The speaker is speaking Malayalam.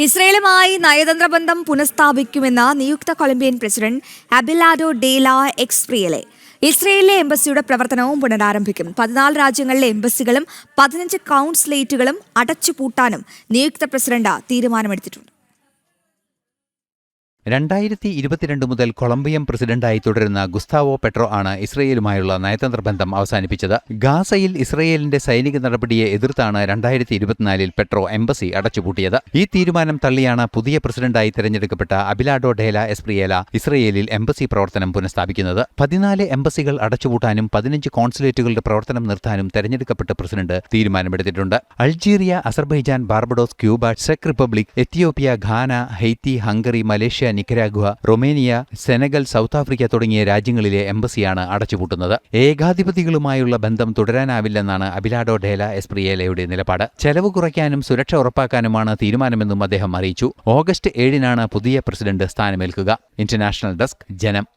ഇസ്രയേലുമായി നയതന്ത്ര ബന്ധം പുനഃസ്ഥാപിക്കുമെന്ന് നിയുക്ത കൊളംബിയൻ പ്രസിഡന്റ് അബിലാഡോ ഡേല എക്സ്പ്രിയലെ. ഇസ്രയേലിലെ എംബസിയുടെ പ്രവർത്തനവും പുനരാരംഭിക്കും. 14 രാജ്യങ്ങളിലെ എംബസികളും 15 കൗൺസിലേറ്റുകളും അടച്ചുപൂട്ടാനും നിയുക്ത പ്രസിഡന്റ് തീരുമാനമെടുത്തിട്ടുണ്ട്. 2022 മുതൽ കൊളംബിയൻ പ്രസിഡന്റായി തുടരുന്ന ഗുസ്താവോ പെട്രോ ആണ് ഇസ്രയേലുമായുള്ള നയതന്ത്ര ബന്ധം അവസാനിപ്പിച്ചത്. ഗാസയിൽ ഇസ്രയേലിന്റെ സൈനിക നടപടിയെ എതിർത്താണ് 2024 പെട്രോ എംബസി അടച്ചുപൂട്ടിയത്. ഈ തീരുമാനം തള്ളിയാണ് പുതിയ പ്രസിഡന്റായി തെരഞ്ഞെടുക്കപ്പെട്ട അബിലാഡോ ഡേല എസ്പ്രിയേല ഇസ്രയേലിൽ എംബസി പ്രവർത്തനം പുനഃസ്ഥാപിക്കുന്നത്. 14 എംബസികൾ അടച്ചുപൂട്ടാനും 15 കോൺസുലേറ്റുകളുടെ പ്രവർത്തനം നിർത്താനും തെരഞ്ഞെടുക്കപ്പെട്ട പ്രസിഡന്റ് തീരുമാനമെടുത്തിട്ടുണ്ട്. അൾജീരിയ, അസർബൈജാൻ, ബാർബഡോസ്, ക്യൂബ, ചെക്ക് Republic, Ethiopia, Ghana, Haiti, Hungary, Malaysia, Nicaragua, Romania, Senegal, South Africa തുടങ്ങിയ രാജ്യങ്ങളിലെ എംബസിയാണ് അടച്ചുപൂട്ടുന്നത്. ഏകാധിപതികളുമായുള്ള ബന്ധം തുടരാനാവില്ലെന്നാണ് അബിലാഡോ ഡേല എസ്പ്രിയേലയുടെ നിലപാട്. ചെലവ് കുറയ്ക്കാനും സുരക്ഷ ഉറപ്പാക്കാനുമാണ് തീരുമാനമെന്നും അദ്ദേഹം അറിയിച്ചു. ഓഗസ്റ്റ് 7-നാണ് പുതിയ പ്രസിഡന്റ് സ്ഥാനമേൽക്കുക. ഇന്റർനാഷണൽ ഡെസ്ക്, ജനം.